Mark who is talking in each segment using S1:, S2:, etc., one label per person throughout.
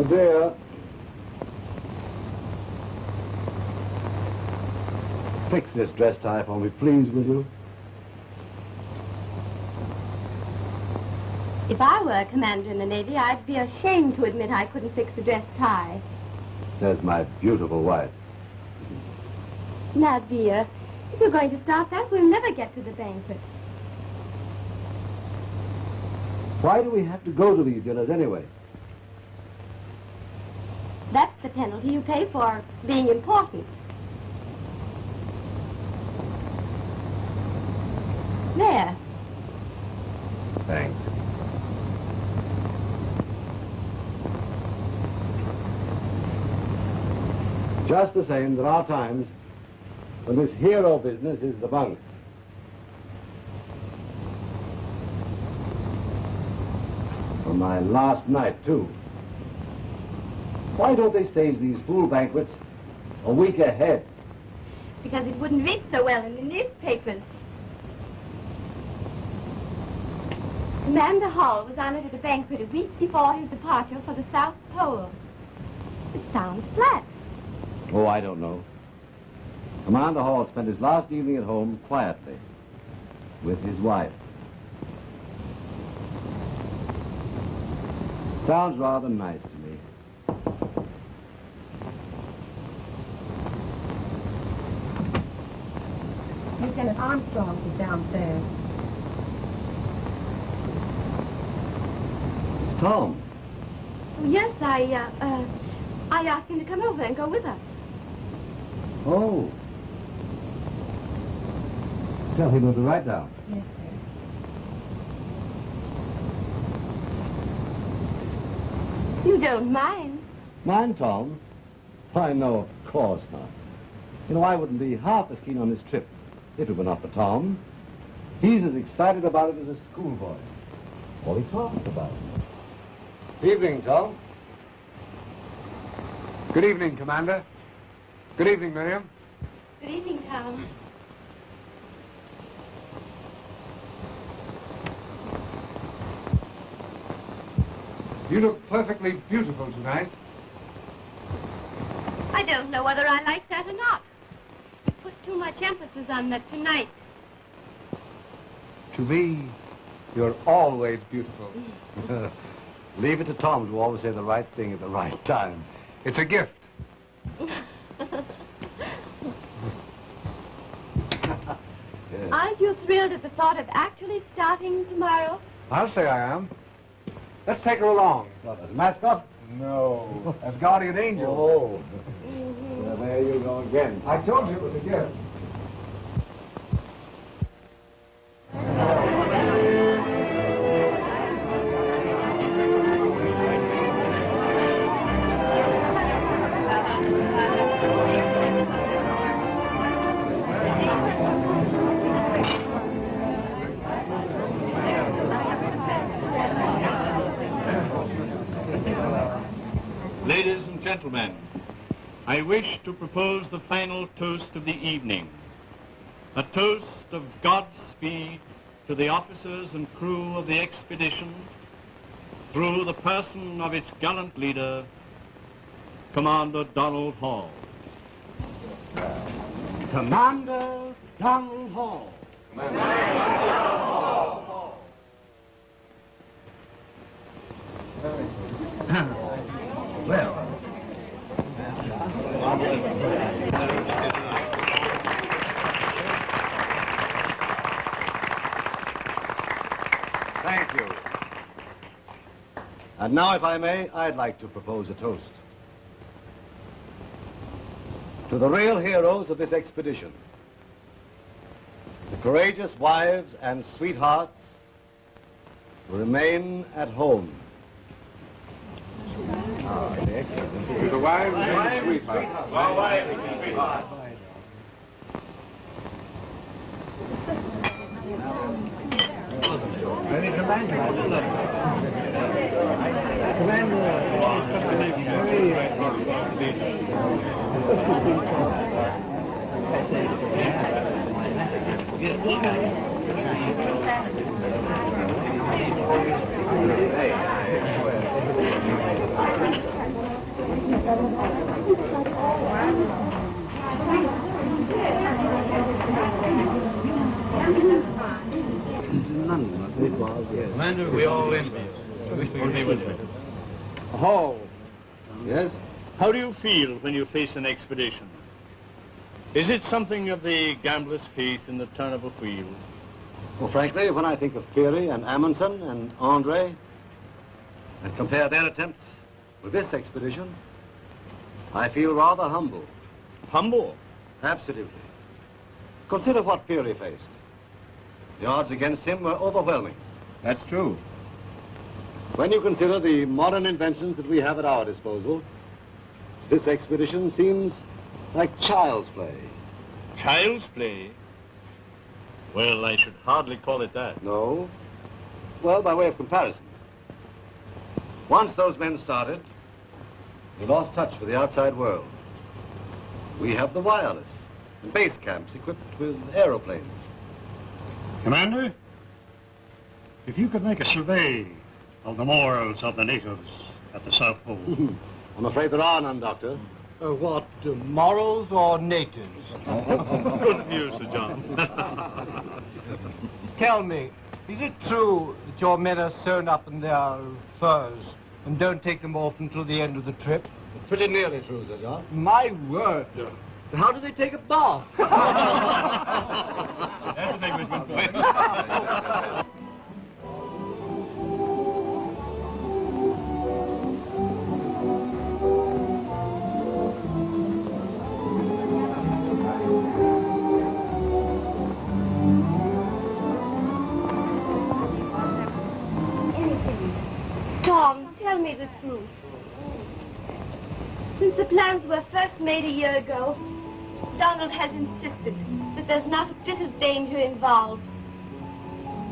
S1: Oh, dear. Fix this dress tie for me, please, will you?
S2: If I were a commander in the Navy, I'd be ashamed to admit I couldn't fix a dress tie.
S1: Says my beautiful wife.
S2: Now, dear, if you're going to start that, we'll never get to the banquet.
S1: Why do we have to go to these dinners anyway?
S2: That's the penalty you pay for being important. There.
S1: Thanks. Just the same, there are times when this hero business is the bunk. On my last night, too. Why don't they stage these fool banquets a week ahead?
S2: Because it wouldn't read so well in the newspapers. Commander Hall was honored at a banquet a week before his departure for the South Pole. It sounds flat.
S1: Oh, I don't know. Commander Hall spent his last evening at home quietly with his wife. Sounds rather nice to me.
S3: Lieutenant Armstrong is downstairs.
S1: Tom.
S2: Oh, yes, I asked him to come over and go with us.
S1: Oh. Tell him to write down.
S3: Yes, sir.
S2: You don't mind?
S1: Mind, Tom? I know, of course not. You know, I wouldn't be half as keen on this trip if it were not for Tom. He's as excited about it as a schoolboy. All he talks about.
S4: Evening, Tom. Good evening, Commander. Good evening, Miriam.
S2: Good evening, Tom.
S4: You look perfectly beautiful tonight.
S2: I don't know whether I like that or not. You put too much emphasis on that tonight.
S4: To me, you're always beautiful.
S1: Leave it to Tom to always say the right thing at the right time.
S4: It's a gift.
S2: Aren't you thrilled at the thought of actually starting tomorrow?
S4: I'll say I am. Let's take her along.
S1: What, as mascot?
S4: No, as guardian angel.
S1: Oh. Well, there you go again.
S4: I told you it was a gift.
S5: Ladies and gentlemen, I wish to propose the final toast of the evening. A toast of Godspeed to the officers and crew of the expedition through the person of its gallant leader, Commander Donald Hall.
S1: Commander Donald Hall.
S5: Commander Donald Hall.
S1: Well. Thank you. And now, if I may, I'd like to propose a toast. To the real heroes of this expedition, the courageous wives and sweethearts who remain at home.
S4: To the wives and sweethearts.
S5: Commander, we all envy you. We wish we could be with you.
S1: Oh, yes?
S5: How do you feel when you face an expedition? Is it something of the gambler's faith in the turn of a wheel?
S1: Well, frankly, when I think of Peary and Amundsen and Andre and compare their attempts with this expedition, I feel rather humble.
S5: Humble?
S1: Absolutely. Consider what Peary faced. The odds against him were overwhelming.
S4: That's true.
S1: When you consider the modern inventions that we have at our disposal, this expedition seems like child's play.
S5: Child's play? Well, I should hardly call it that.
S1: No? Well, by way of comparison. Once those men started, they lost touch with the outside world. We have the wireless and base camps equipped with aeroplanes.
S6: Commander, if you could make a survey of the morals of the natives at the South Pole.
S1: I'm afraid there are none, Doctor.
S7: What, morals or natives?
S5: Good news, Sir John.
S7: Tell me, is it true that your men are sewn up in their furs and don't take them off until the end of the trip?
S1: Pretty nearly true, Sir John.
S7: My word! How do they take a bath?
S5: That's an Englishman's way.
S2: Tom, tell me the truth. Since the plans were first made a year ago, Donald has insisted that there's not a bit of danger involved.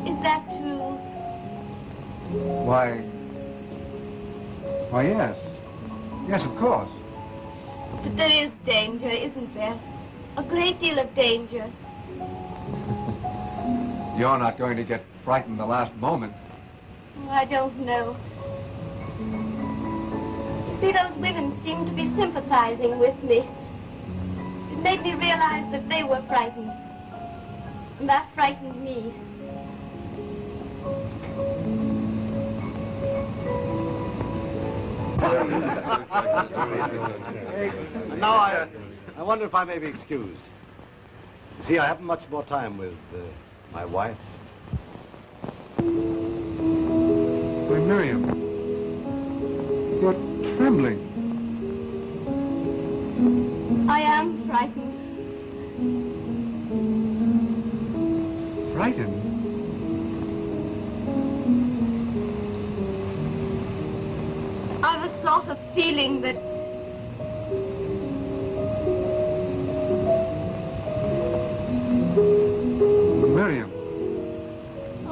S2: Is that true?
S4: Why, yes. Yes, of course.
S2: But there is danger, isn't there? A great deal of danger.
S4: You're not going to get frightened the last moment.
S2: I don't know. See, those women seemed to be sympathizing with me. It made me realize that they were frightened. And that frightened me.
S1: Now, I wonder if I may be excused. You see, I haven't much more time with my wife.
S4: Why, Miriam, you're trembling.
S2: I am frightened.
S4: Frightened?
S2: I've a sort of feeling that
S4: Miriam.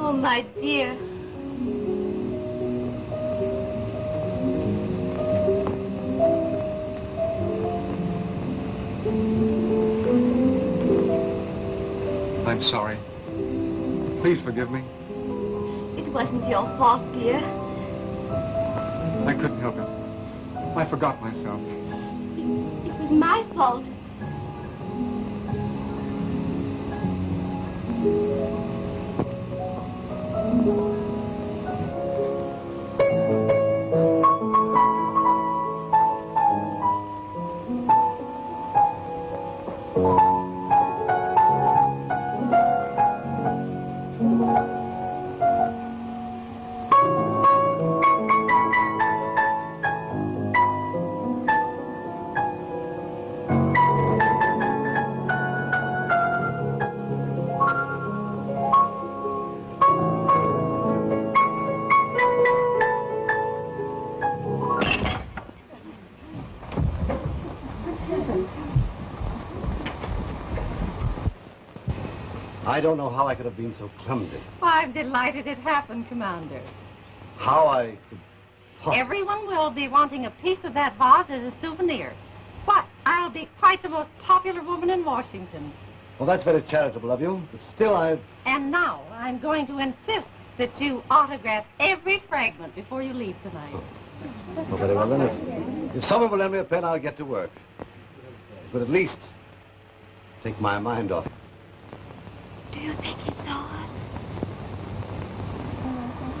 S2: oh, my dear.
S4: I'm sorry. Please forgive me.
S2: It wasn't your fault, dear.
S4: I couldn't help it. I forgot myself.
S2: It was my fault.
S1: I don't know how I could have been so clumsy.
S3: Well, I'm delighted it happened, Commander.
S1: How I could possibly...
S3: Everyone will be wanting a piece of that vase as a souvenir. What? I'll be quite the most popular woman in Washington.
S1: Well, that's very charitable of you, but still I've...
S3: And now I'm going to insist that you autograph every fragment before you leave tonight.
S1: Oh, very well then. If someone will lend me a pen, I'll get to work. But at least take my mind off it.
S2: Do you think he saw us?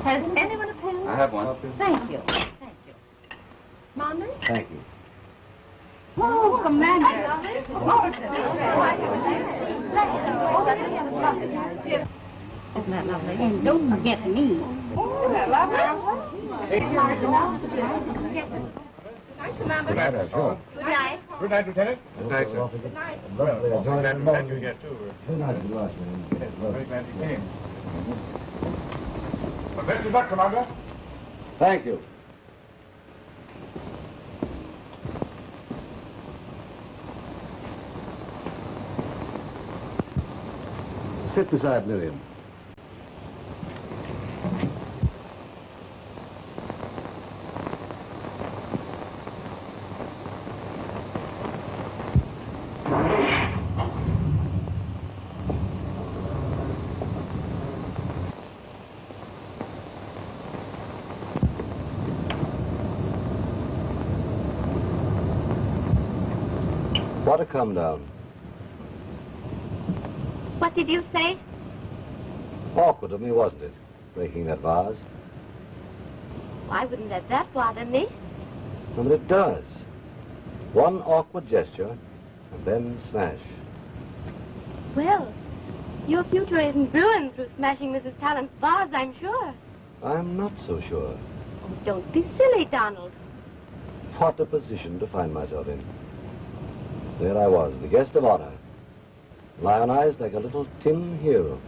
S3: Has anyone a pen?
S1: I have one.
S3: Thank you. Thank you. Commander?
S1: Thank you.
S3: Oh, Commander. Isn't that lovely? And don't forget me. Isn't that lovely?
S6: Good night, sure.
S2: Good night.
S6: Good night, Lieutenant. Good night, sir. Good night. Well, glad you get too.
S1: Good night, Lieutenant.
S6: Yes, very glad you came. Well, best of luck, Commander.
S1: Thank you. Sit beside Miriam. What a come down.
S2: What did you say?
S1: Awkward of me, wasn't it? Breaking that vase.
S2: I wouldn't let that bother me.
S1: No, but it does. One awkward gesture, and then smash.
S2: Well, your future isn't ruined through smashing Mrs. Talent's vase, I'm sure.
S1: I'm not so sure.
S2: Oh, don't be silly, Donald.
S1: What a position to find myself in. There I was, the guest of honor, lionized like a little tin hero,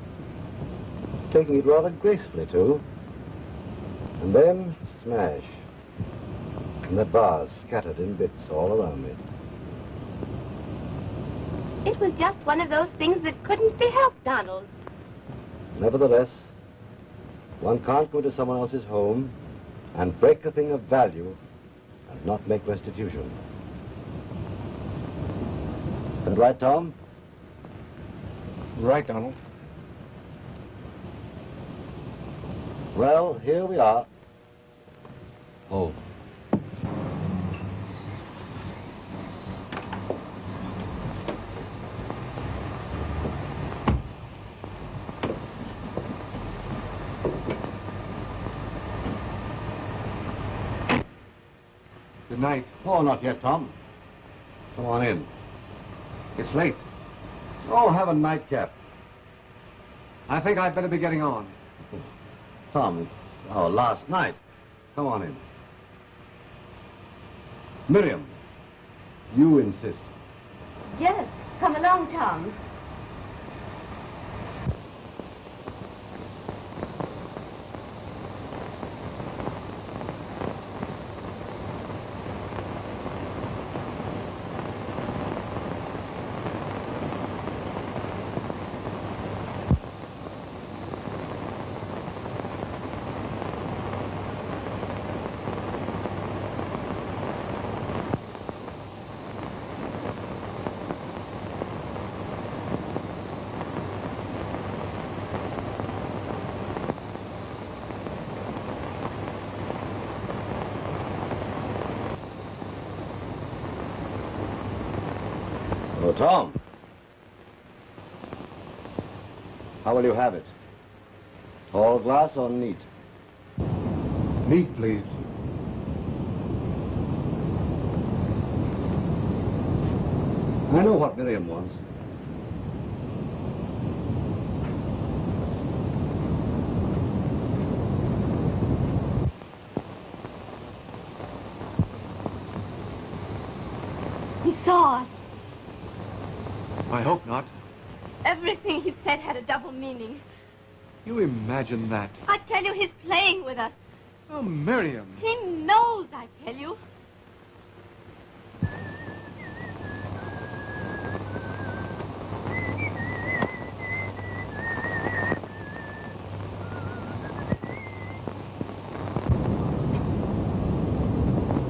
S1: taking it rather gracefully, too. And then, smash. And that vase scattered in bits all around me.
S2: It was just one of those things that couldn't be helped, Donald.
S1: Nevertheless, one can't go to someone else's home and break a thing of value and not make restitution. Is that right, Tom?
S4: Right, Donald.
S1: Well, here we are. Oh.
S4: Good night.
S1: Oh, not yet, Tom. Come on in. It's late. Oh, have a nightcap.
S4: I think I'd better be getting on.
S1: Tom, it's our last night. Come on in. Miriam, you insist.
S2: Yes, come along, Tom.
S1: Oh, Tom. How will you have it? Tall glass or neat?
S4: Neat, please.
S1: I know what Miriam wants.
S2: He saw us.
S4: I hope not.
S2: Everything he said had a double meaning.
S4: You imagine that.
S2: I tell you, he's playing with us.
S4: Oh, Miriam.
S2: He knows, I tell you.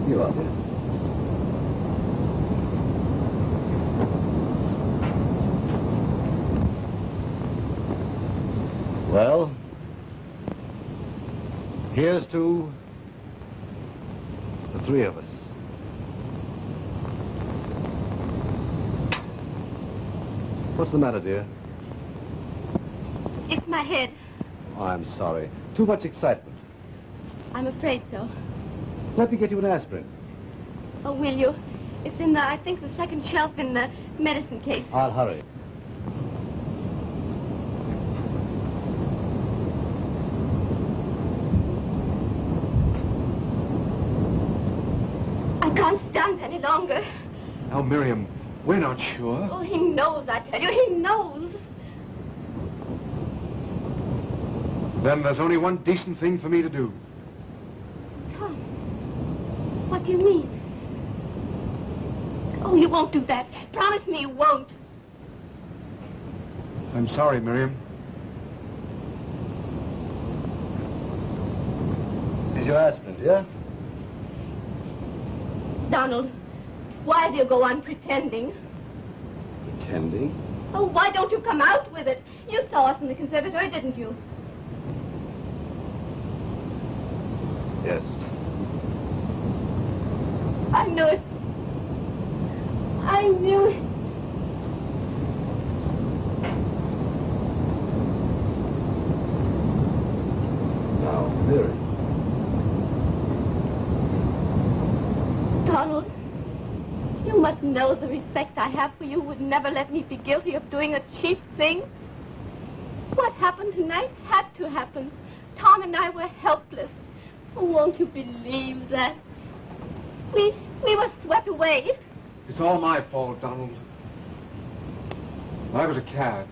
S1: You are there. Well, here's to the three of us. What's the matter, dear?
S2: It's my head.
S1: Oh, I'm sorry. Too much excitement.
S2: I'm afraid so.
S1: Let me get you an aspirin.
S2: Oh, will you? It's in the, I think, the second shelf in the medicine case.
S1: I'll hurry.
S2: I can't stand any longer.
S4: Now, Miriam, we're not sure.
S2: Oh, he knows, I tell you. He knows.
S4: Then there's only one decent thing for me to do.
S2: Tom, what do you mean? Oh, you won't do that. Promise me you won't.
S4: I'm sorry, Miriam.
S1: Here's your aspirin, dear.
S2: Donald, why do you go on pretending?
S1: Pretending?
S2: Oh, why don't you come out with it? You saw us in the conservatory, didn't you?
S1: Yes.
S2: I knew it. I knew it.
S1: Now, Mary.
S2: Donald, you must know the respect I have for you would never let me be guilty of doing a cheap thing. What happened tonight had to happen. Tom and I were helpless. Oh, won't you believe that? We were swept away.
S4: It's all my fault, Donald. I was a cad.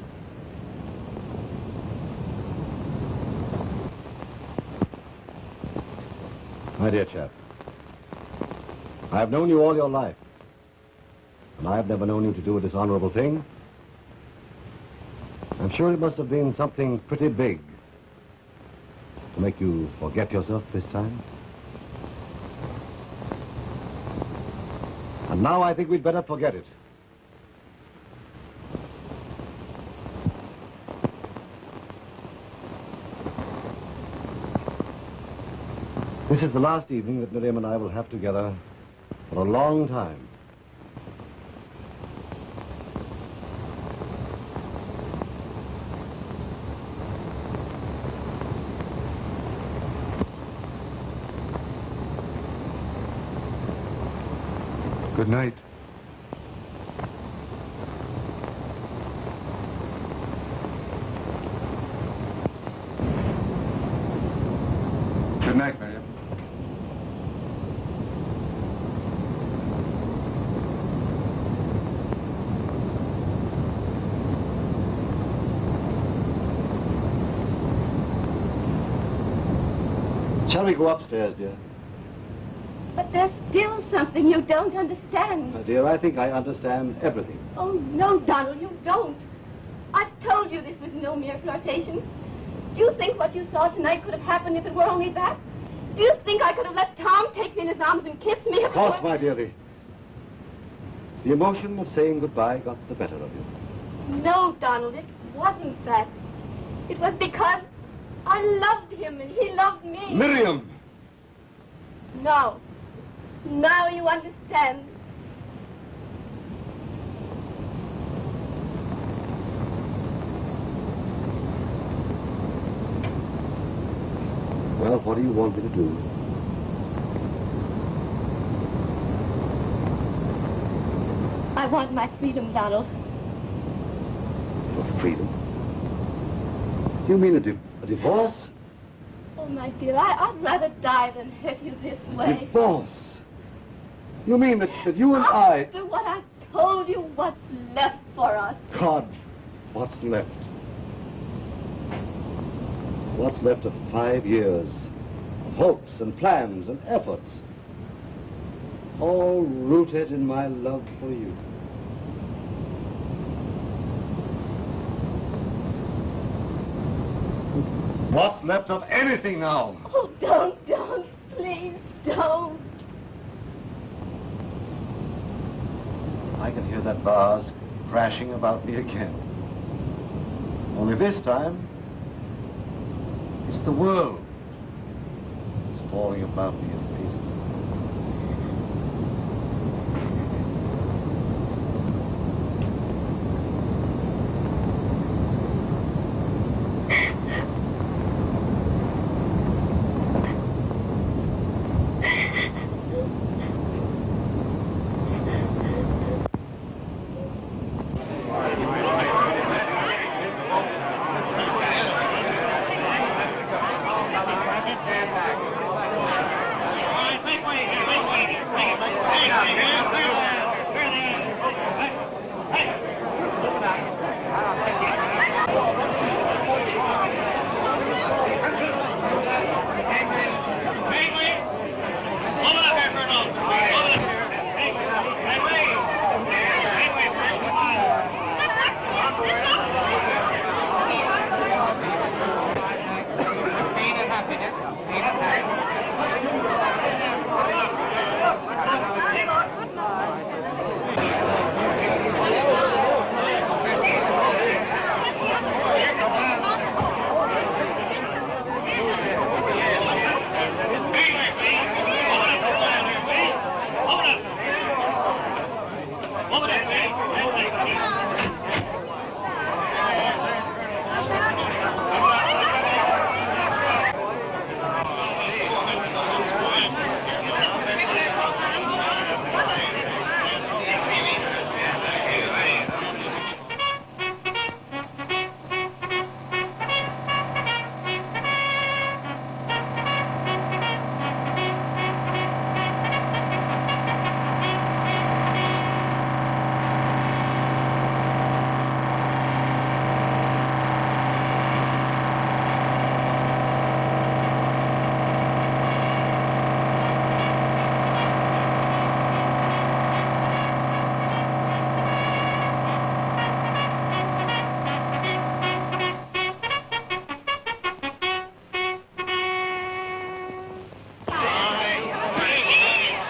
S1: My dear chap, I've known you all your life, and I've never known you to do a dishonorable thing. I'm sure it must have been something pretty big to make you forget yourself this time. And now I think we'd better forget it. This is the last evening that Miriam and I will have together for a long time.
S4: Good night. Good night, Miriam.
S1: Shall we go upstairs, dear?
S2: But there's still something you don't understand.
S1: My dear, I think I understand everything.
S2: Oh, no, Donald, you don't. I've told you this was no mere flirtation. Do you think what you saw tonight could have happened if it were only that? Do you think I could have let Tom take me in his arms and kiss me?
S1: Of course, my dear, the emotion of saying goodbye got the better of you.
S2: No, Donald, it wasn't that. It was because I loved him and he loved me.
S1: Miriam!
S2: No. Now you understand.
S1: Well, what do you want me to do?
S2: I want my freedom, Donald.
S1: For freedom? You mean a divorce?
S2: Oh, my dear, I'd rather die than hurt you this way.
S1: Divorce? You mean that you and I...
S2: After what I told you, what's left for us?
S1: God, what's left? What's left of 5 years of hopes and plans and efforts, all rooted in my love for you. What's left of anything now?
S2: Oh, don't, please, don't.
S1: I can hear that vase crashing about me again. Only this time, it's the world that's falling about me in pieces.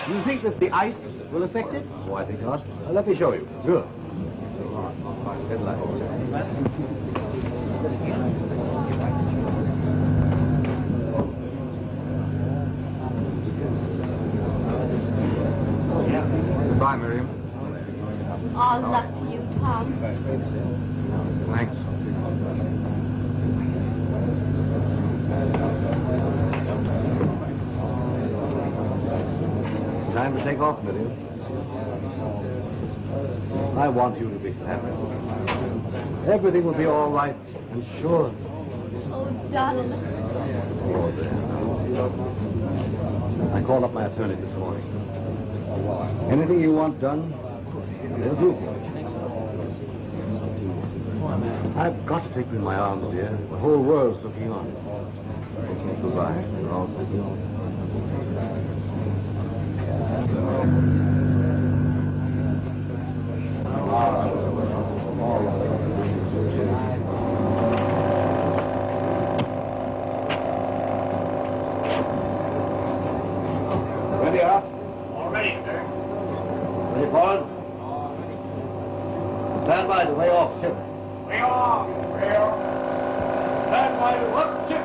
S1: You think that the ice will affect it? Oh, I think not. Let me show you. Good.
S4: Goodbye, Miriam.
S2: All luck to you, Tom.
S4: Thanks.
S1: Time to take off, Miriam. I want you to be happy. Everything will be all right, I'm sure.
S2: Oh, darling.
S1: Oh, there. I called up my attorney this morning. Anything you want done, they'll do for you. I've got to take you in my arms, dear. The whole world's looking on. Goodbye. Ready up?
S6: All ready, sir.
S1: Ready, Paul? Stand by to way off, ship.
S6: Way off. Way off.
S1: Stand by to up, ship.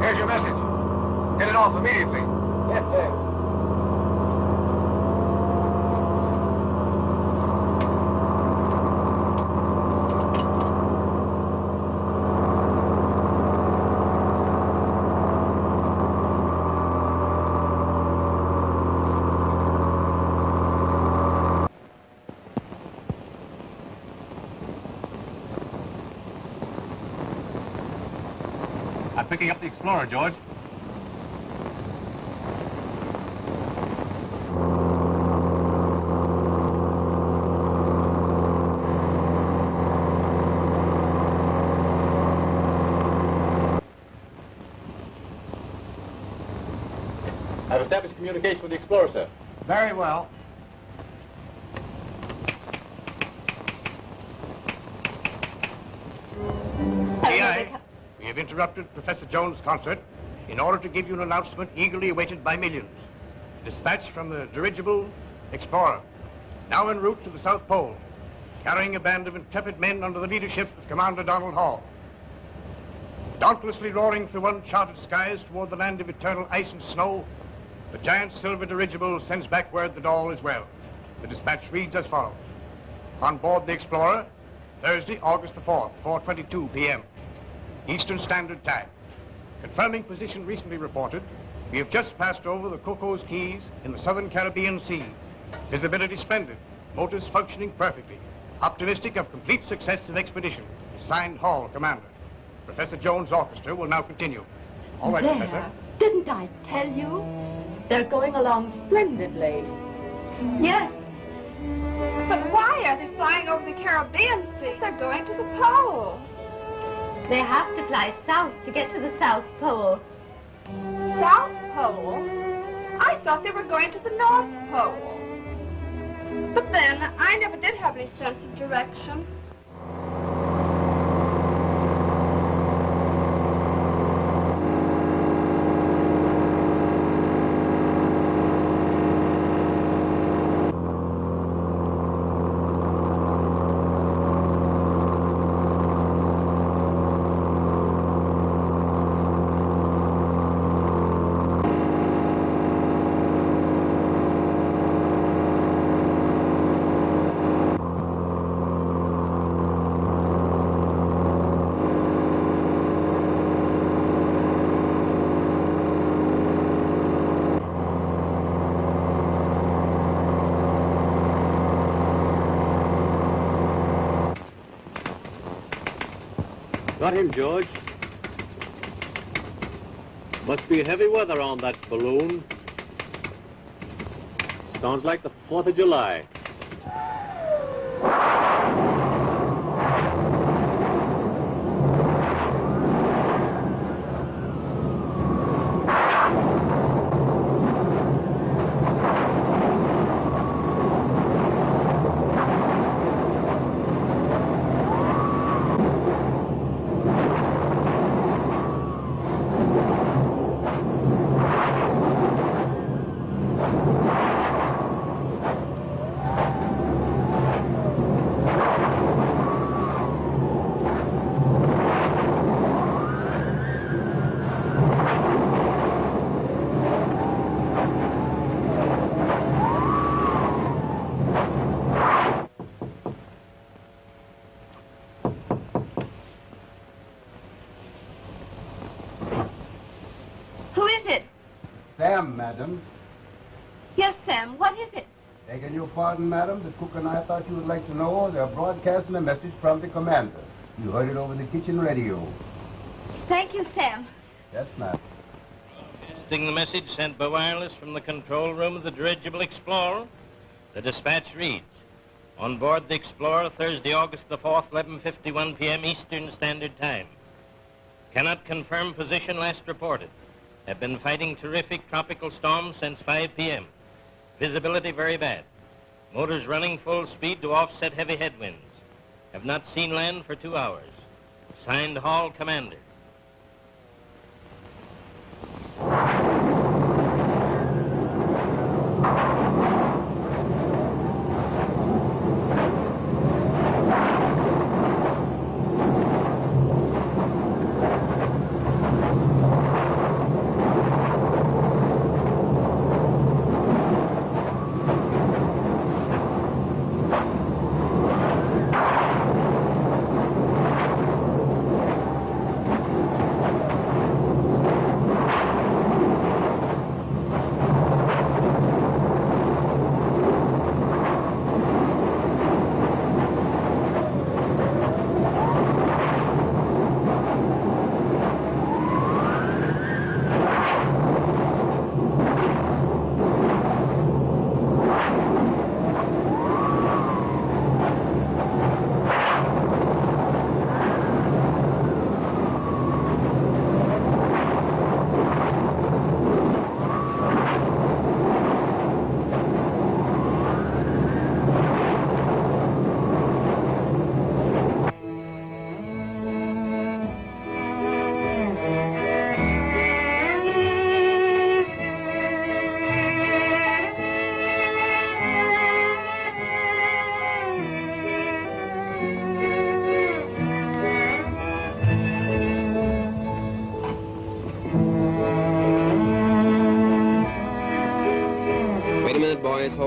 S4: Here's your message. Get it off immediately.
S1: Yes, sir.
S4: picking up the Explorer, George.
S5: I've established communication with the Explorer, sir.
S7: Very well.
S6: PI, we have interrupted Professor Jones' concert in order to give you an announcement eagerly awaited by millions. Dispatch from the dirigible Explorer, now en route to the South Pole, carrying a band of intrepid men under the leadership of Commander Donald Hall. Dauntlessly roaring through uncharted skies toward the land of eternal ice and snow, the giant silver dirigible sends back word that all is well. The dispatch reads as follows. On board the Explorer, Thursday, August the 4th, 4:22 p.m. Eastern Standard Time. Confirming position recently reported, we have just passed over the Cocos Keys in the southern Caribbean Sea. Visibility splendid, motors functioning perfectly. Optimistic of complete success of expedition. Signed Hall, Commander. Professor Jones' orchestra will now continue. All right, Professor.
S2: Didn't I tell you? They're going along splendidly. Yes.
S8: But why are they flying over the Caribbean Sea? They're going to the pole.
S2: They have to fly south to get to the South Pole.
S8: South Pole? I thought they were going to the North Pole. But then, I never did have any sense of direction.
S5: Got him, George. Must be heavy weather on that balloon. Sounds like the 4th of July.
S9: Sam, madam.
S2: Yes, Sam, what is it?
S9: Begging your pardon, madam, the cook and I thought you would like to know they're broadcasting a message from the commander. You heard it over the kitchen radio.
S2: Thank you, Sam.
S9: Yes, madam.
S10: Broadcasting the message sent by wireless from the control room of the dirigible Explorer. The dispatch reads, on board the Explorer, Thursday, August the 4th, 11:51 p.m. Eastern Standard Time. Cannot confirm position last reported. Have been fighting terrific tropical storms since 5 p.m. Visibility very bad. Motors running full speed to offset heavy headwinds. Have not seen land for 2 hours. Signed Hall, Commander.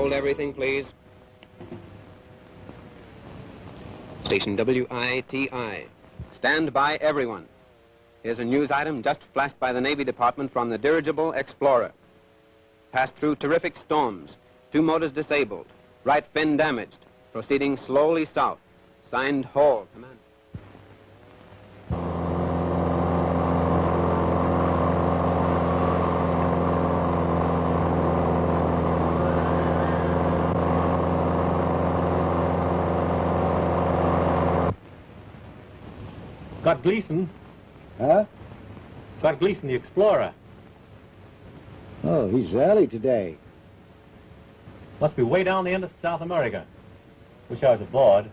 S11: Hold everything, please. Station WITI. Stand by, everyone. Here's a news item just flashed by the Navy Department from the dirigible Explorer. Passed through terrific storms. 2 motors disabled. Right fin damaged. Proceeding slowly south. Signed Hall, Commander.
S12: Got Gleason.
S9: Huh?
S12: Got Gleason, the Explorer.
S9: Oh, he's rallied today.
S12: Must be way down the end of South America. Wish I was aboard.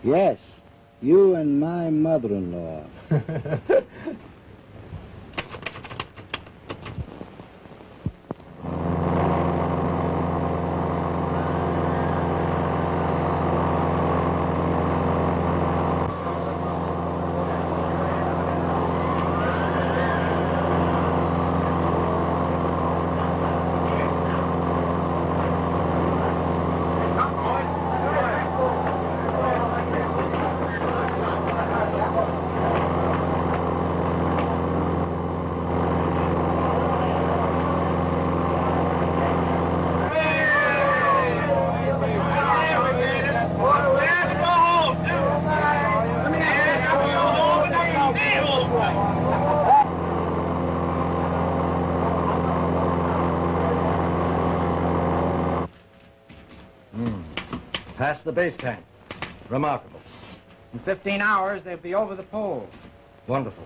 S9: Yes, you and my mother-in-law.
S1: Past the base camp. Remarkable.
S13: In 15 hours, they'll be over the pole.
S1: Wonderful.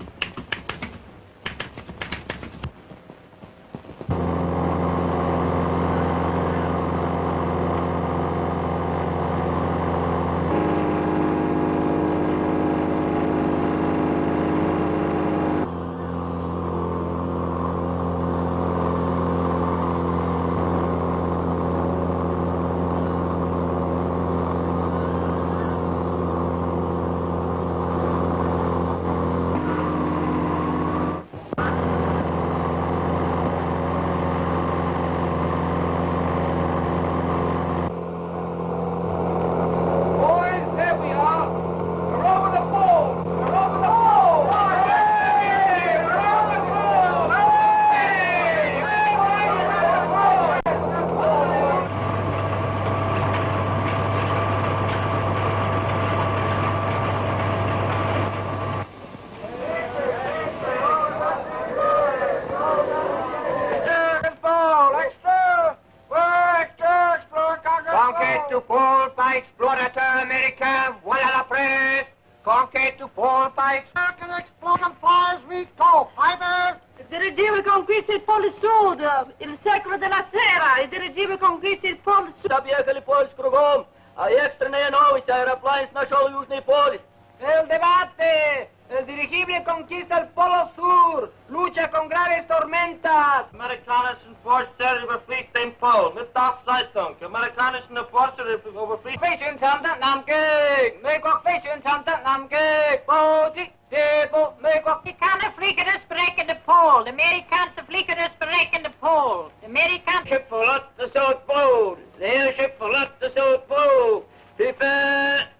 S13: El debate. El dirigible conquista el Polo Sur. Lucha con graves tormentas.
S10: Amerikanischen Forster überfliegt den Pol. Mit Zeitung. Amerikanischen Forster überfliegt...
S13: Fischen samtat namnkig. Mögok fischen samtat namnkig. Bozi, debo, mögok...
S3: Amerikaner fliegen dus bereiken de Pool. De Amerikaanse vliegen dus bereiken de Pool. De Amerikaanse...
S10: Schip verlaat de Zuidpool. De hele schip verlaat de Zuidpool. Type...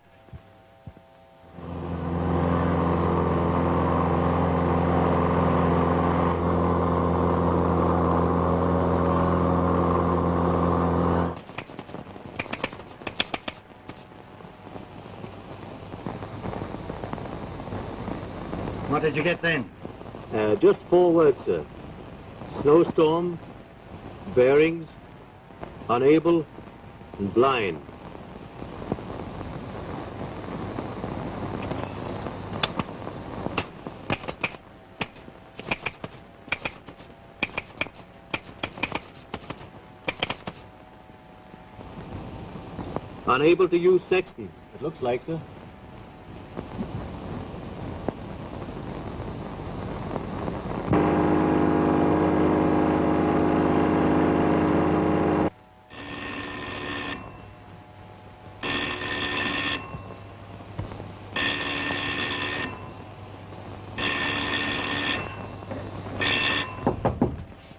S1: What did you get then?
S12: Just 4 words, sir. Snowstorm, bearings, unable, and blind. Unable to use sextant. It looks like, sir.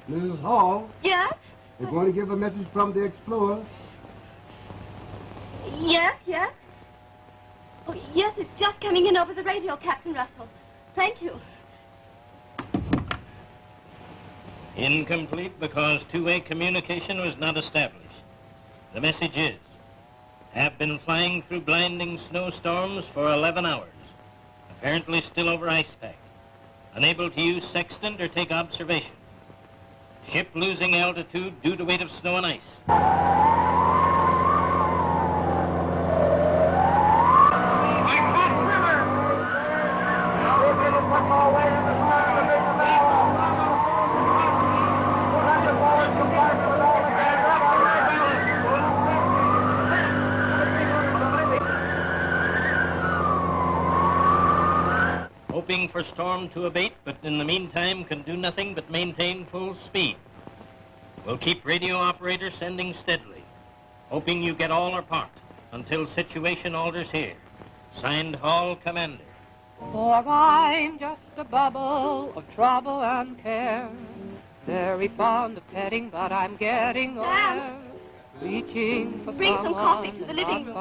S1: Mrs. Hall,
S2: Yes?
S9: You're going to give a message from the Explorer?
S2: Yes, yes. Oh, yes, it's just coming in over the radio, Captain Russell. Thank you.
S10: Incomplete because two-way communication was not established. The message is, have been flying through blinding snowstorms for 11 hours. Apparently still over ice pack. Unable to use sextant or take observation. Ship losing altitude due to weight of snow and ice. Hoping for storm to abate, but in the meantime can do nothing but maintain full speed. We'll keep radio operator sending steadily, hoping you get all or part until situation alters here. Signed, Hall Commander.
S14: For I'm just a bubble of trouble and care, very fond of petting, but I'm getting there, reaching for
S2: Bring some coffee to the living room.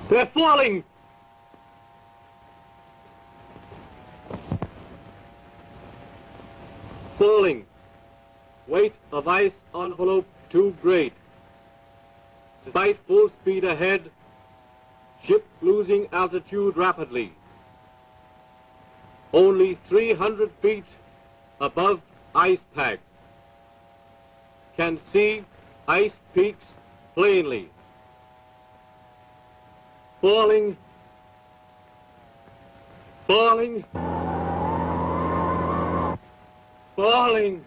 S12: They're falling! Falling. Weight of ice envelope too great. Despite full speed ahead, ship losing altitude rapidly. Only 300 feet above ice pack. Can see ice peaks plainly. Falling. Falling. Falling.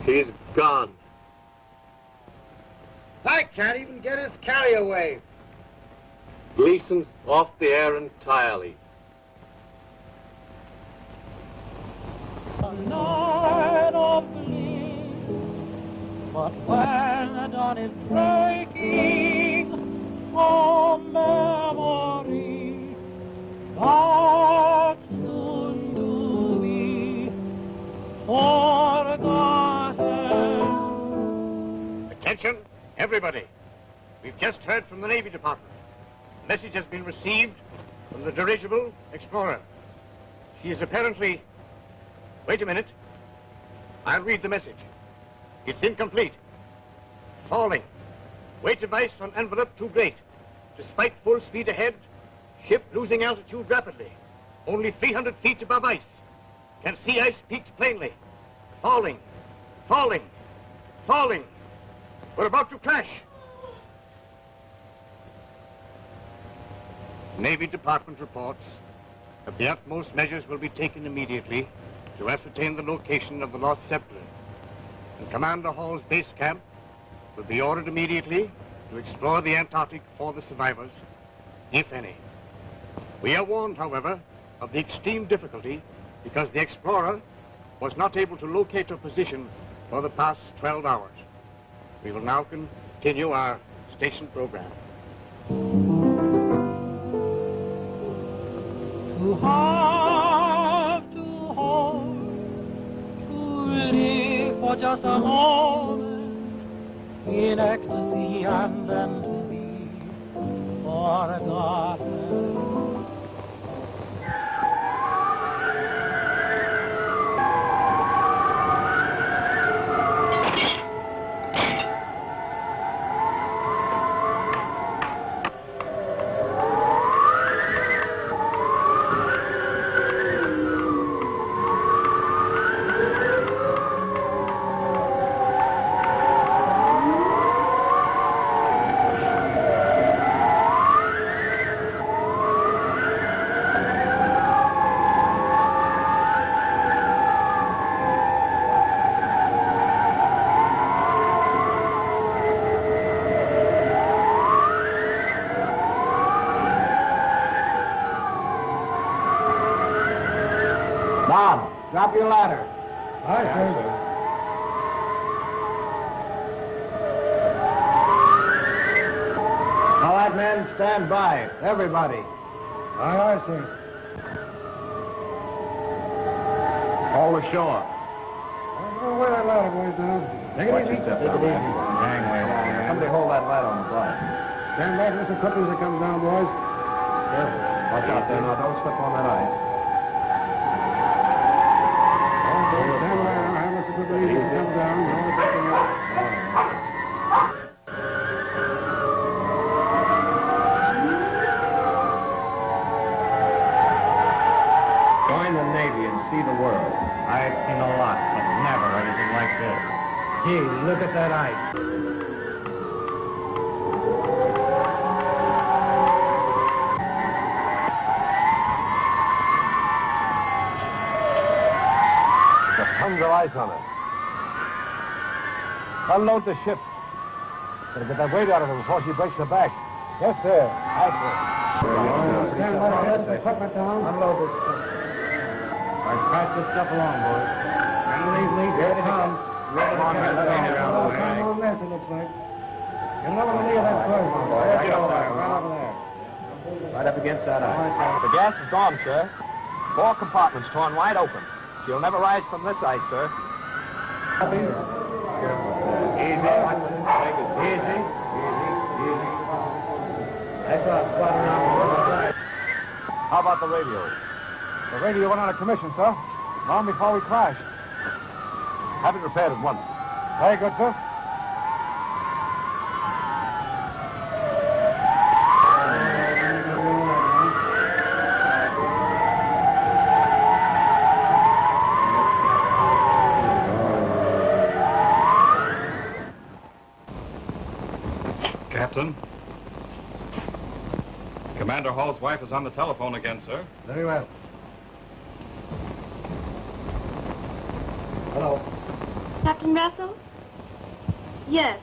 S12: He's gone.
S13: I can't even get his carry-away.
S12: Gleason's off the air entirely.
S14: A night of bliss, but when the dawn is breaking, oh memory, that soon to be forgotten.
S6: Attention, everybody. We've just heard from the Navy Department. The message has been received from the dirigible Explorer. She is apparently... Wait a minute. I'll read the message. It's incomplete. Falling. Weight of ice on envelope too great. Despite full speed ahead, ship losing altitude rapidly. Only 300 feet above ice. Can see ice peaks plainly. Falling. Falling. Falling. We're about to crash. Navy Department reports that the utmost measures will be taken immediately to ascertain the location of the Lost Zeppelin. And Commander Hall's base camp will be ordered immediately to explore the Antarctic for the survivors, if any. We are warned, however, of the extreme difficulty because the Explorer was not able to locate her position for the past 12 hours. We will now continue our station program.
S14: To have to hold, to live for just a moment in ecstasy and then to be forgotten.
S1: Bob, drop your ladder.
S9: Aye, sir.
S1: All right, men, stand by. Everybody.
S9: Aye, sir.
S1: All ashore.
S9: Don't wear that ladder, boys, now. Take it easy.
S1: Take it easy. Gangway. Somebody hold that ladder on the bar.
S9: Stand back, Mr. Cook, as it comes down, boys.
S1: Careful. Watch out there now. Don't step on that ice.
S9: Stand by now. Have Mr. Cook easy as it comes down. No taking up.
S1: Join the Navy and see the world. I've seen a lot, but never anything like this. Gee, look at that ice. There's tons of ice on it. Unload the ship. Gotta get that weight out of her before she breaks the back. Yes, sir. Aye, sir.
S9: Stand by, get the equipment down.
S1: Unload this stuff. All right, pass this stuff along, boys.
S9: Here it comes.
S1: Come on, man. Let me down the way.
S9: No mess, it looks like. Get over the lee of that first one, boy.
S1: Right over there.
S9: Right over there.
S1: Right up against that ice. The gas is gone, sir. 4 compartments torn wide open. She'll never rise from this ice, sir. Easy. Easy. That's not spot around. How about the radio?
S9: The radio went out of commission, sir. Long before we crashed.
S1: Have it repaired at once.
S9: Very good, sir.
S6: Captain? Commander Hall's wife is on the telephone again, sir.
S9: Very well. Hello.
S2: Captain Russell? Yes.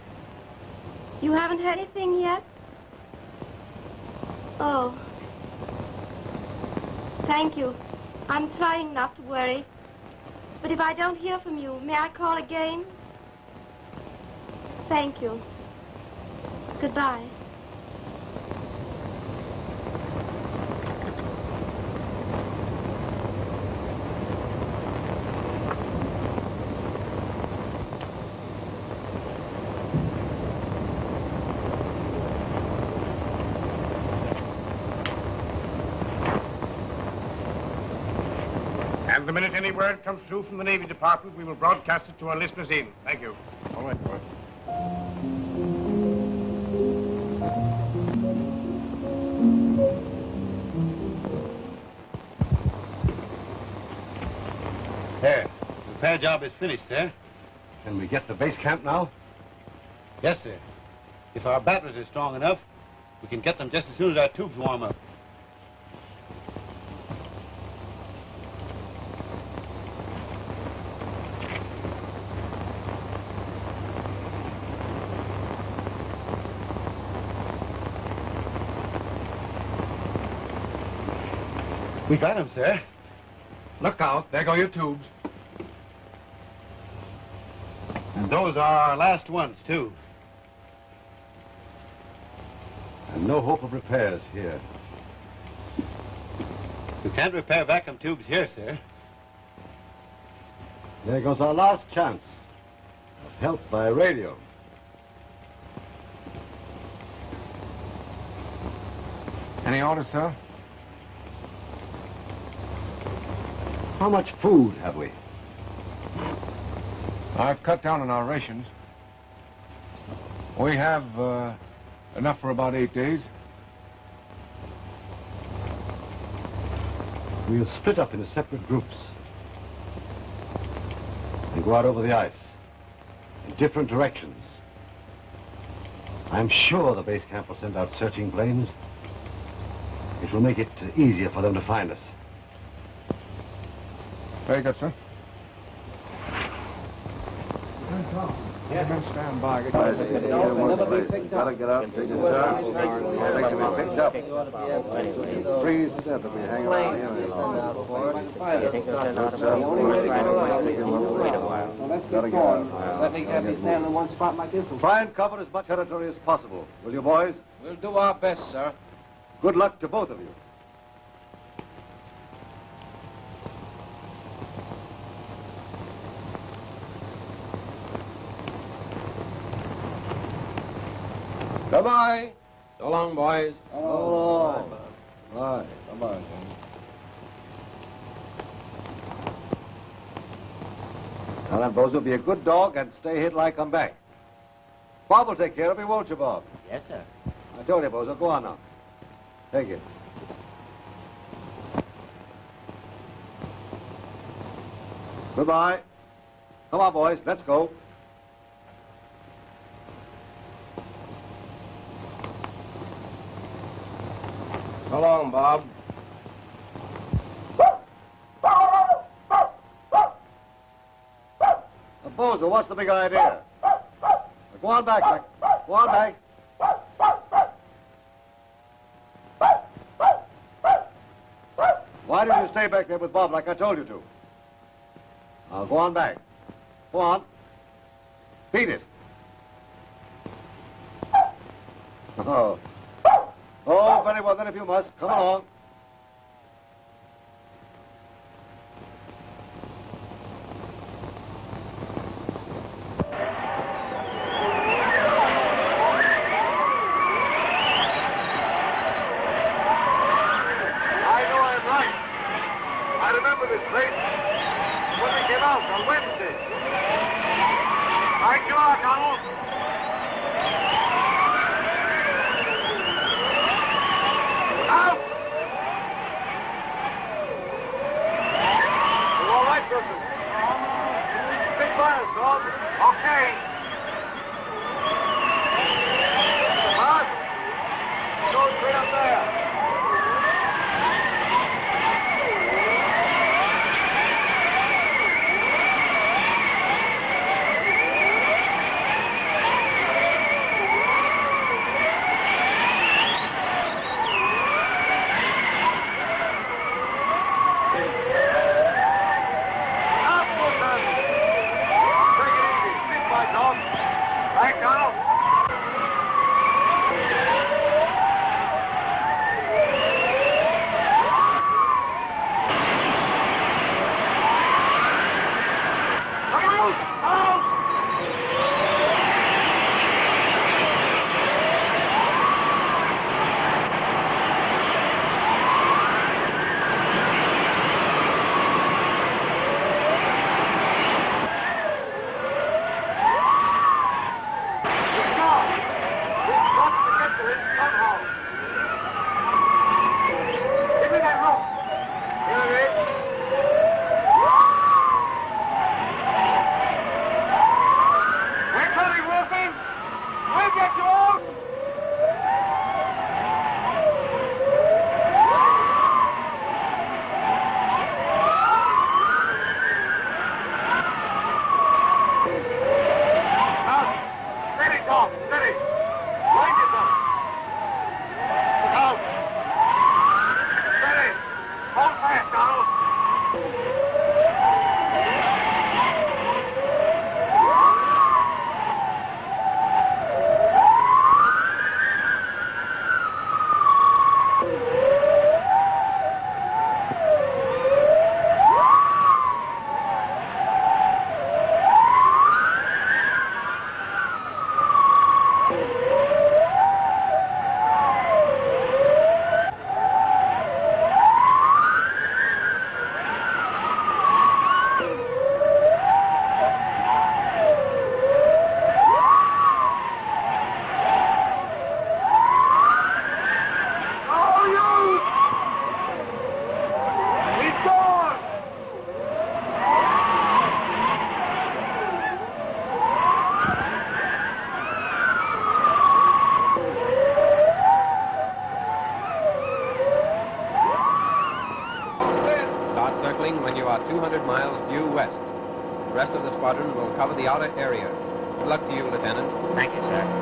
S2: You haven't heard anything yet? Oh. Thank you. I'm trying not to worry. But if I don't hear from you, may I call again? Thank you. Goodbye.
S6: And the minute any word comes through from the Navy Department, we will broadcast it to our listeners in. Thank you. All right, boy.
S1: There. The repair job is finished, sir.
S9: Can we get to base camp now?
S1: Yes, sir. If our batteries are strong enough, we can get them just as soon as our tubes warm up. We got him, sir.
S9: Look out. There go your tubes.
S1: And those are our last ones, too.
S9: And no hope of repairs here.
S1: We can't repair vacuum tubes here, sir.
S9: There goes our last chance of help by radio. Any orders, sir? How much food have we?
S15: I've cut down on our rations. We have enough for about 8 days.
S9: We'll split up into separate groups and go out over the ice in different directions. I'm sure the base camp will send out searching planes. It will make it easier for them to find us.
S15: Very good, sir. Yes. Men stand by. Get
S1: Gotta get out and take it down. They can be picked up. Freeze to death if we hang around here any longer.
S9: Let's get going. Certainly can't be standing in one spot like this.
S1: Try and cover as much territory as possible. Will you, boys?
S7: We'll do our best, sir.
S1: Good luck to both of you.
S7: Goodbye.
S11: So long, boys.
S1: Oh, bye. Bye-bye. Now then, Bozo, be a good dog and stay here till I come back. Bob will take care of you, won't you, Bob?
S10: Yes, sir.
S1: I told you, Bozo. Go on now. Take it. Goodbye. Come on, boys. Let's go.
S7: So long, Bob.
S1: Bozo, what's the big idea? Go on back, Jack. Go on back. Why didn't you stay back there with Bob like I told you to? Now, go on back. Go on. Beat it. Oh. Oh, very well, then, if you must. Come along.
S11: When you are 200 miles due west. The rest of the squadron will cover the outer area. Good luck to you, Lieutenant.
S10: Thank you, sir.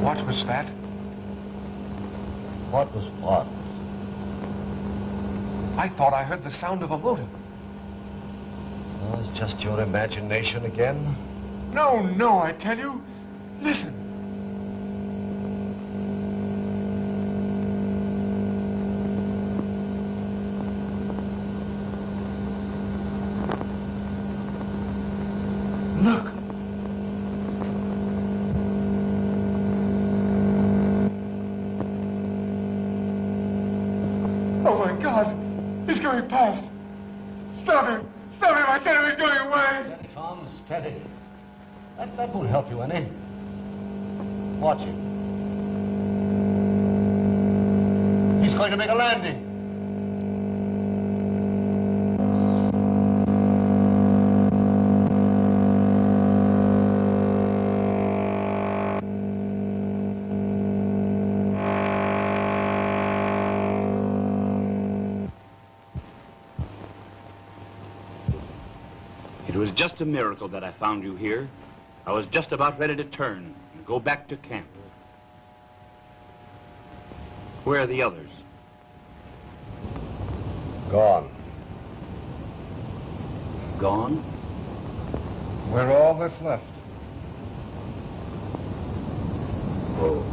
S15: What was that?
S1: What was what?
S15: I thought I heard the sound of a motor.
S1: Oh, it's just your imagination again.
S15: No, no, I tell you. Listen. Look. Oh, my God. He's going past. Stop him. Stop him. I tell you, he's going away.
S1: Tom, steady. That won't help you any. Watch him. He's going to make a landing.
S16: It was just a miracle that I found you here. I was just about ready to turn and go back to camp. Where are the others?
S1: Gone.
S16: Gone?
S15: We're all that's left.
S16: Oh.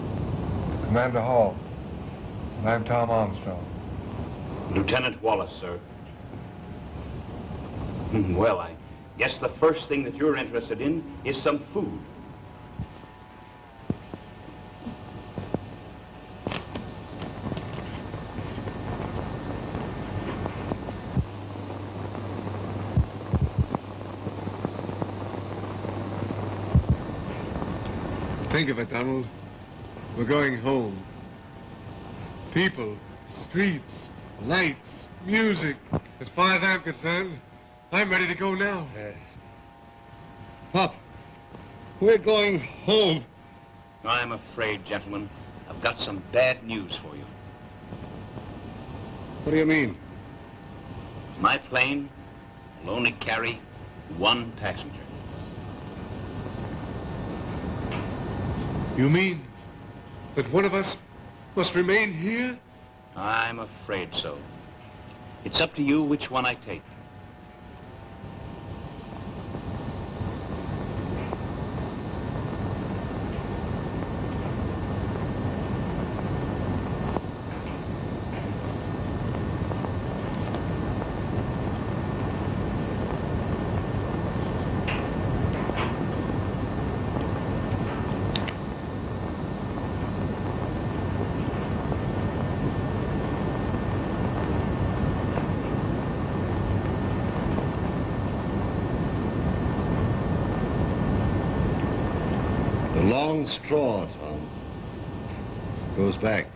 S15: Commander Hall. And I'm Tom Armstrong.
S16: Lieutenant Wallace, sir. Well, I guess the first thing that you're interested in is some food.
S15: Think of it, Donald. We're going home. People, streets, lights, music. As far as I'm concerned, I'm ready to go now. Pop, we're going home.
S16: I'm afraid, gentlemen, I've got some bad news for you.
S15: What do you mean?
S16: My plane will only carry one passenger.
S15: You mean That one of us must remain here?
S16: I'm afraid so. It's up to you which one I take.
S1: The long straw, Tom, goes back.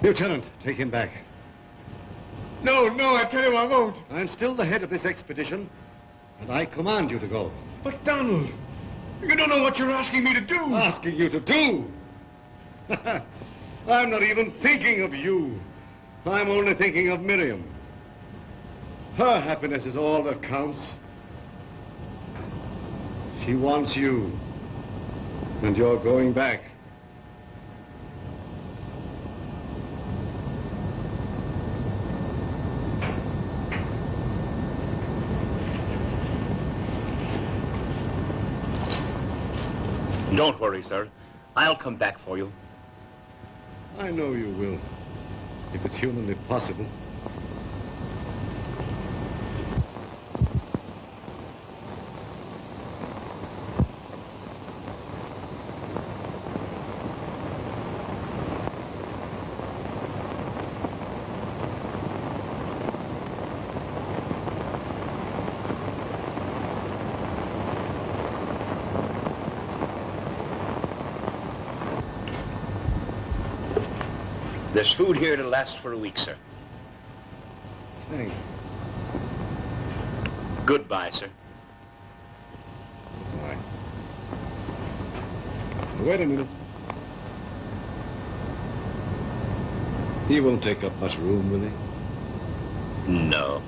S1: Lieutenant, take him back.
S15: No, I tell you I won't.
S1: I'm still the head of this expedition, and I command you to go.
S15: But Donald, you don't know what you're asking me to do.
S1: Asking you to do? I'm not even thinking of you. I'm only thinking of Miriam. Her happiness is all that counts. She wants you, and you're going back.
S16: Don't worry, sir. I'll come back for you.
S1: I know you will, if it's humanly possible.
S16: There's food here to last for a week, sir.
S1: Thanks.
S16: Goodbye, sir.
S1: Bye. Wait a minute. He won't take up much room, will he?
S16: No.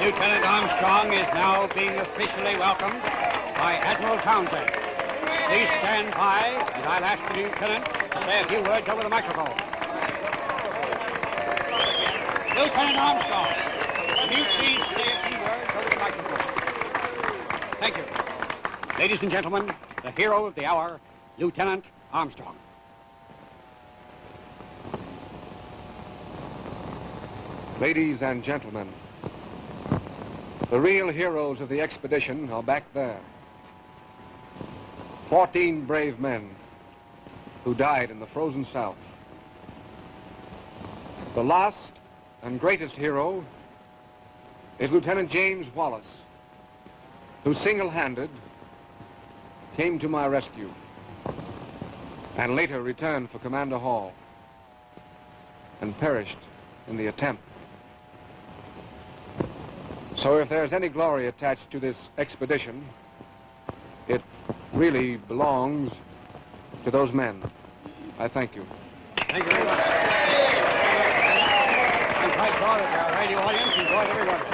S17: Lieutenant Armstrong is now being officially welcomed by Admiral Townsend. Please stand by, and I'll ask the lieutenant to say a few words over the microphone. Lieutenant Armstrong, will you please say a few words over the microphone? Thank you. Ladies and gentlemen, the hero of the hour, Lieutenant Armstrong.
S15: Ladies and gentlemen, the real heroes of the expedition are back there. 14 brave men who died in the frozen South. The last and greatest hero is Lieutenant James Wallace, who single-handed came to my rescue and later returned for Commander Hall and perished in the attempt. So if there's any glory attached to this expedition, it really belongs to those men. I thank you.
S17: Thank you very much. I'm quite proud of our radio audience. Enjoyed every one of it.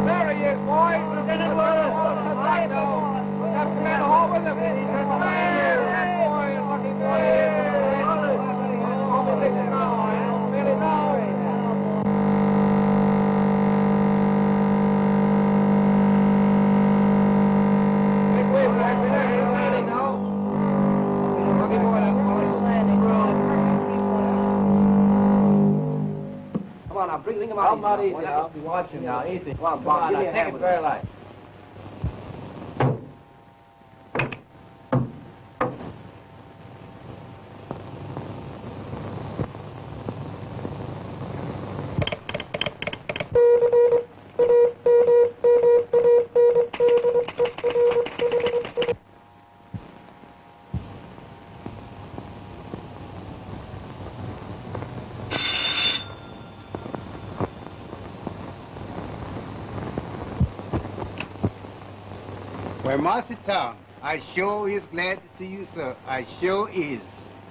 S7: There he is, boys. Lieutenant Wallace. Have Commander Hall with him. That boy, lucky boy. Oh, he makes it now. Really now. Make way for that. He's landing now. Lucky boy, that boy.
S13: Come on now, bring him out.
S12: I'm not easy now. I'll be watching now. Easy.
S13: Come on, Bob, give me a
S12: take
S13: hand
S12: it
S13: with
S12: very
S13: it.
S12: light.
S9: Well, Master Tom, I sure is glad to see you, sir. I sure is.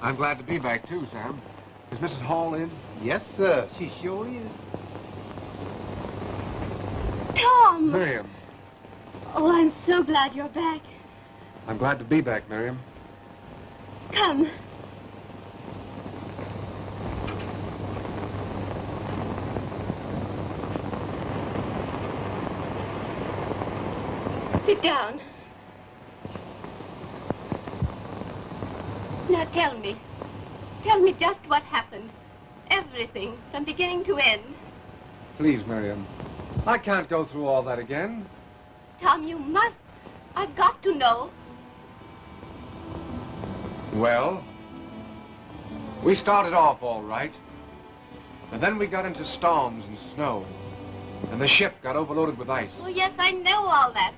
S15: I'm glad to be back, too, Sam. Is Mrs. Hall in?
S9: Yes, sir. She sure is.
S2: Tom!
S15: Miriam.
S2: Oh, I'm so glad you're back.
S15: I'm glad to be back, Miriam.
S2: Come. Sit down. Now tell me. Tell me just what happened. Everything, from beginning to end.
S15: Please, Miriam. I can't go through all that again.
S2: Tom, you must. I've got to know.
S15: Well, we started off all right. And then we got into storms and snow. And the ship got overloaded with ice.
S2: Oh, yes, I know all that.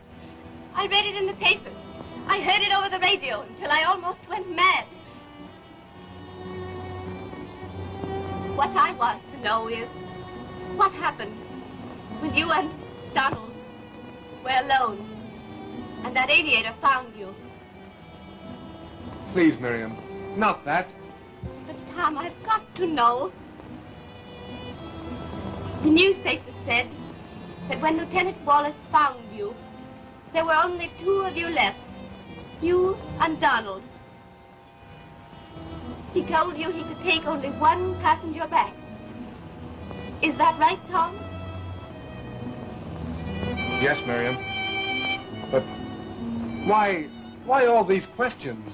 S2: I read it in the papers. I heard it over the radio until I almost went mad. What I want to know is what happened when you and Donald were alone and that aviator found you.
S15: Please, Miriam. Not that.
S2: But, Tom, I've got to know. The newspaper said that when Lieutenant Wallace found you, there were only two of you left, you and Donald. He told you he could take only one passenger back. Is that right, Tom?
S15: Yes, Miriam. But why all these questions?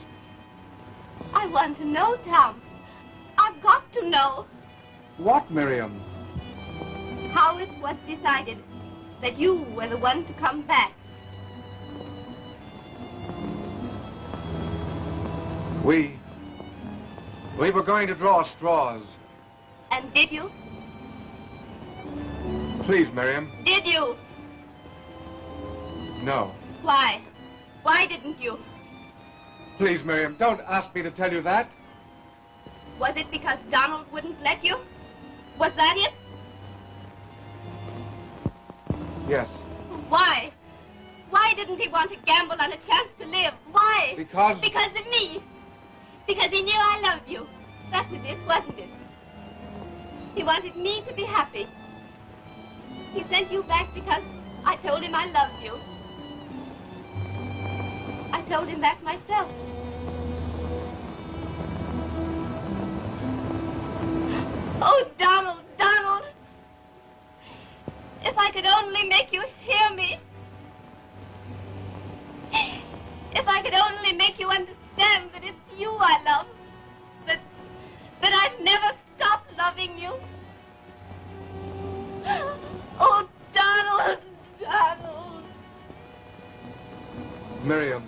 S2: I want to know, Tom. I've got to know
S15: What, Miriam?
S2: how it was decided that you were the one to come back.
S15: We were going to draw straws.
S2: And did you?
S15: Please, Miriam.
S2: Did you?
S15: No.
S2: Why? Why didn't you?
S15: Please, Miriam, don't ask me to tell you that.
S2: Was it because Donald wouldn't let you? Was that it?
S15: Yes.
S2: Why? Why didn't he want to gamble on a chance to live? Why?
S15: Because...
S2: Because of me. Because he knew I loved you. That was it, wasn't it? He wanted me to be happy. He sent you back because I told him I loved you. I told him that myself. Oh, Donald, Donald. If I could only make you hear me. If I could only make you understand that it's you I love. That I've never stopped loving you. Oh, Donald, Donald.
S15: Miriam.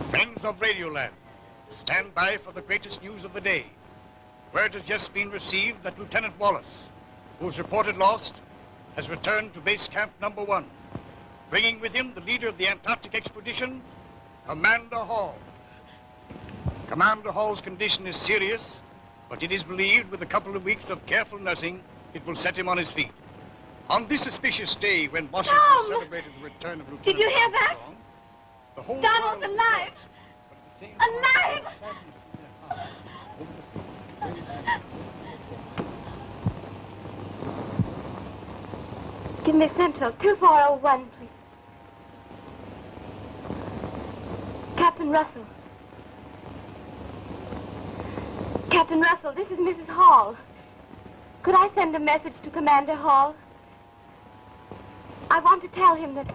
S6: Friends of Radioland, stand by for the greatest news of the day. Word has just been received that Lieutenant Wallace, who was reported lost, has returned to base camp number 1, bringing with him the leader of the Antarctic expedition, Commander Hall. Commander Hall's condition is serious, but it is believed with a couple of weeks of careful nursing, it will set him on his feet. On this auspicious day when Washington celebrated the return of Lieutenant
S2: Did you hear that?
S6: Armstrong, the whole
S2: Donald's
S6: world
S2: alive! Alive! Give me Central 2401, please. Captain Russell. Captain Russell, this is Mrs. Hall. Could I send a message to Commander Hall? I want to tell him that